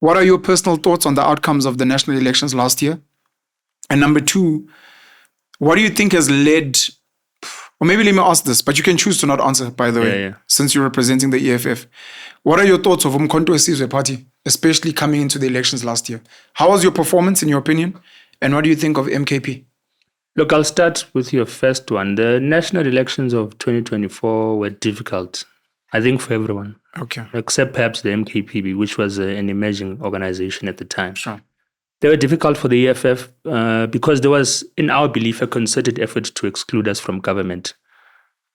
what are your personal thoughts on the outcomes of the national elections last year? And number two, what do you think has led, or maybe let me ask this, but you can choose to not answer, by the way, since you're representing the EFF. What are your thoughts of Umkhonto weSizwe Party, especially coming into the elections last year? How was your performance, in your opinion? And what do you think of MKP? Look, I'll start with your first one. The national elections of 2024 were difficult, I think, for everyone. Okay. Except perhaps the MKP, which was an emerging organization at the time. Sure. They were difficult for the EFF because there was, in our belief, a concerted effort to exclude us from government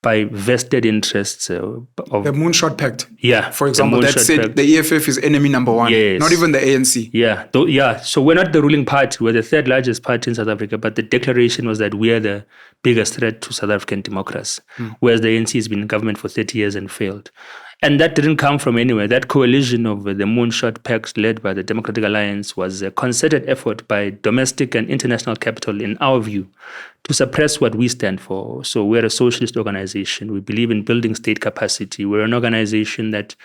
by vested interests of the Moonshot Pact. Yeah. For example, that said Pact. The EFF is enemy number one. Yes. Not even the ANC. Yeah. So we're not the ruling party. We're the third largest party in South Africa, but the declaration was that we are the biggest threat to South African democracy, whereas the ANC has been in government for 30 years and failed. And that didn't come from anywhere. That coalition of the Moonshot Pact led by the Democratic Alliance was a concerted effort by domestic and international capital, in our view, to suppress what we stand for. So we're a socialist organization. We believe in building state capacity. We're an organization that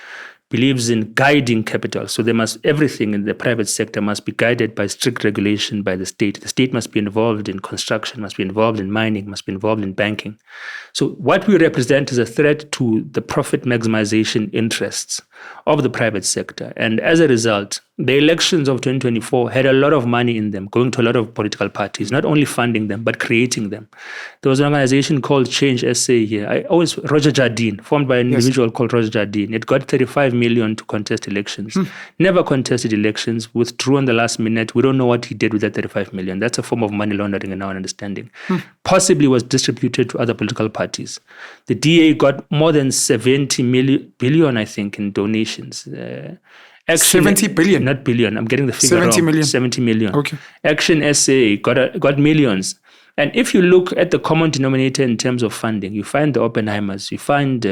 believes in guiding capital. So everything in the private sector must be guided by strict regulation by the state. The state must be involved in construction, must be involved in mining, must be involved in banking. So what we represent is a threat to the profit maximization interests of the private sector. And as a result, the elections of 2024 had a lot of money in them, going to a lot of political parties, not only funding them, but creating them. There was an organization called Change SA here. Roger Jardine, formed by an individual called Roger Jardine. It got 35 million to contest elections. Never contested elections, withdrew on the last minute. We don't know what he did with that 35 million. That's a form of money laundering in our understanding. Possibly was distributed to other political parties. The DA got more than 70 billion, I think, in donations. 70 billion? Not billion. I'm getting the figure 70 wrong. million. 70 million. Okay. Action SA got millions. And if you look at the common denominator in terms of funding, you find the Oppenheimers, you find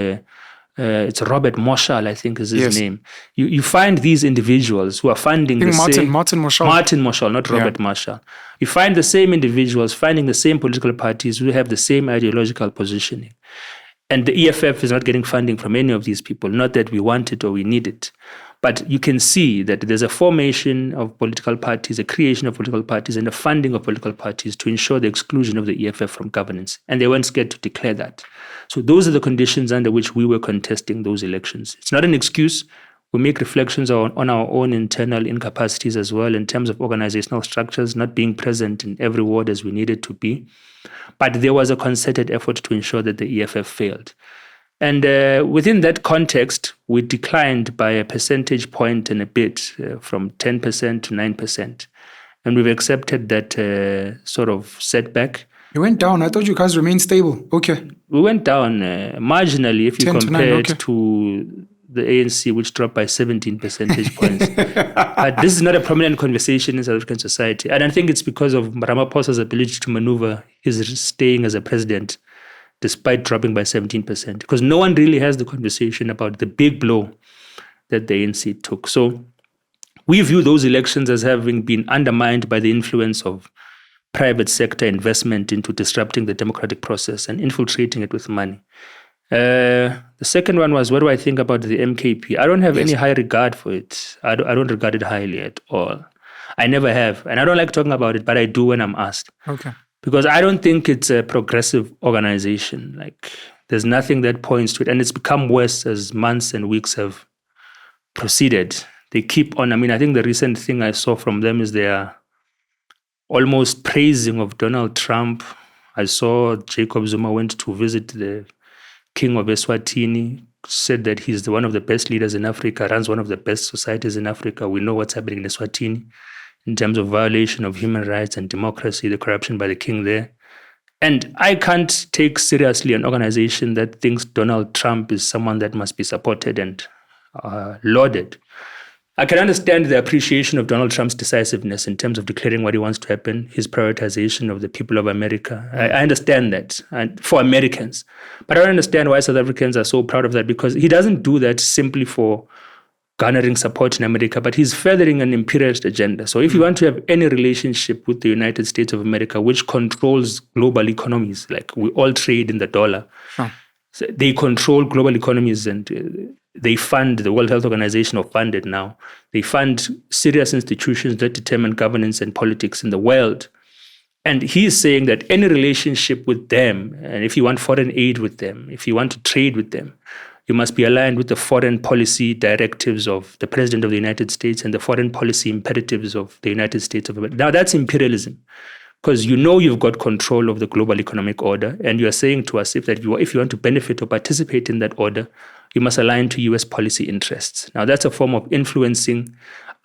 it's Robert Marshall, I think is his name. You find these individuals who are funding Martin Marshall. Martin Marshall, not Robert Marshall. You find the same individuals funding the same political parties who have the same ideological positioning. And the EFF is not getting funding from any of these people, not that we want it or we need it. But you can see that there's a formation of political parties, a creation of political parties, and a funding of political parties to ensure the exclusion of the EFF from governance. And they weren't scared to declare that. So those are the conditions under which we were contesting those elections. It's not an excuse. We make reflections on our own internal incapacities as well in terms of organizational structures, not being present in every ward as we needed to be. But there was a concerted effort to ensure that the EFF failed. And within that context, we declined by a percentage point and a bit, from 10% to 9%. And we've accepted that sort of setback. You went down. I thought you guys remained stable. Okay. We went down marginally if you compare it to the ANC, which dropped by 17 percentage points. But this is not a prominent conversation in South African society. And I think it's because of Ramaphosa's ability to maneuver his staying as a president despite dropping by 17%, because no one really has the conversation about the big blow that the ANC took. So we view those elections as having been undermined by the influence of private sector investment into disrupting the democratic process and infiltrating it with money. The second one was, what do I think about the MKP? I don't have any high regard for it. I don't regard it highly at all. I never have. And I don't like talking about it, but I do when I'm asked. Okay. Because I don't think it's a progressive organization. Like, there's nothing that points to it. And it's become worse as months and weeks have proceeded. They keep on. I mean, I think the recent thing I saw from them is their almost praising of Donald Trump. I saw Jacob Zuma went to visit the King of Eswatini, said that he's one of the best leaders in Africa, runs one of the best societies in Africa. We know what's happening in Eswatini in terms of violation of human rights and democracy, the corruption by the king there. And I can't take seriously an organization that thinks Donald Trump is someone that must be supported and lauded. I can understand the appreciation of Donald Trump's decisiveness in terms of declaring what he wants to happen, his prioritization of the people of America. I understand that, and for Americans. But I don't understand why South Africans are so proud of that, because he doesn't do that simply for garnering support in America, but he's furthering an imperialist agenda. So if you want to have any relationship with the United States of America, which controls global economies, like we all trade in the dollar, so they control global economies, and they fund the World Health Organization, or fund it now. They fund serious institutions that determine governance and politics in the world. And he's saying that any relationship with them, and if you want foreign aid with them, if you want to trade with them, you must be aligned with the foreign policy directives of the President of the United States and the foreign policy imperatives of the United States of America. Now, that's imperialism, because you've got control of the global economic order, and you are saying to us if you want to benefit or participate in that order, you must align to US policy interests. Now, that's a form of influencing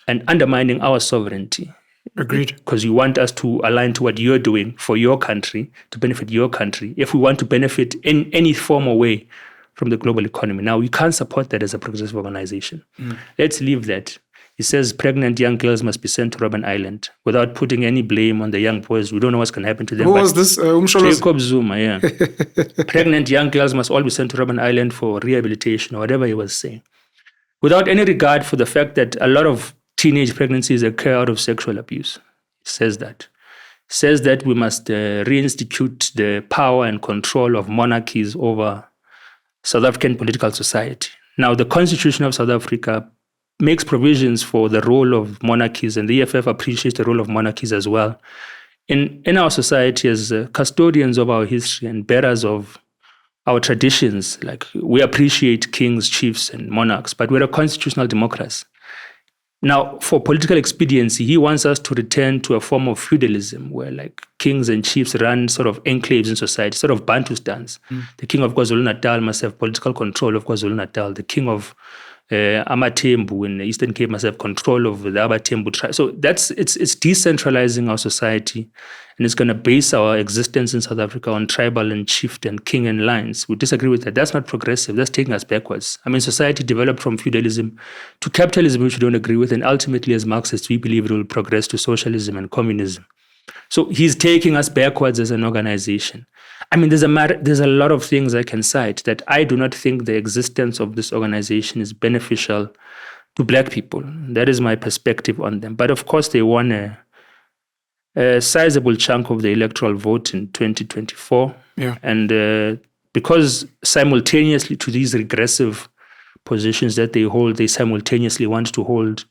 and undermining our sovereignty. Agreed. Because you want us to align to what you're doing for your country, to benefit your country, if we want to benefit in any form or way from the global economy. Now, we can't support that as a progressive organization. Let's leave that. He says pregnant young girls must be sent to Robben Island without putting any blame on the young boys. We don't know what's going to happen to them. Who was this? Jacob Zuma, yeah. Pregnant young girls must all be sent to Robben Island for rehabilitation or whatever he was saying. Without any regard for the fact that a lot of teenage pregnancies occur out of sexual abuse. He says that. He says that we must reinstitute the power and control of monarchies over South African political society. Now, the Constitution of South Africa makes provisions for the role of monarchies, and the EFF appreciates the role of monarchies as well. In our society, as custodians of our history and bearers of our traditions, like we appreciate kings, chiefs, and monarchs, but we're a constitutional democracy. Now, for political expediency, he wants us to return to a form of feudalism where like kings and chiefs run sort of enclaves in society, sort of Bantustans. The king of KwaZulu-Natal must have political control of KwaZulu-Natal. The king of Amatembu in the Eastern Cape must have control of the Abatembu tribe. So it's decentralizing our society, and it's going to base our existence in South Africa on tribal and chieftain, king and lines. We disagree with that. That's not progressive. That's taking us backwards. I mean, society developed from feudalism to capitalism, which we don't agree with, and ultimately, as Marxists, we believe it will progress to socialism and communism. So he's taking us backwards as an organization. I mean, there's a lot of things I can cite that I do not think the existence of this organization is beneficial to Black people. That is my perspective on them. But of course, they won a sizable chunk of the electoral vote in 2024. Yeah. And because simultaneously to these regressive positions that they hold, they simultaneously want to hold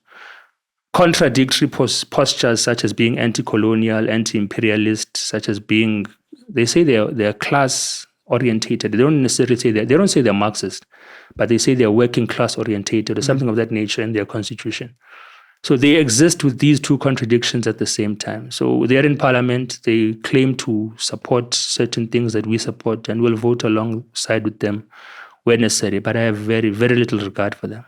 contradictory postures such as being anti-colonial, anti-imperialist, such as being, they say they're class orientated. They don't necessarily say that, they don't say they're Marxist, but they say they're working class orientated or something of that nature in their constitution. So they exist with these two contradictions at the same time. So they're in parliament, they claim to support certain things that we support and will vote alongside with them where necessary, but I have very, very little regard for them.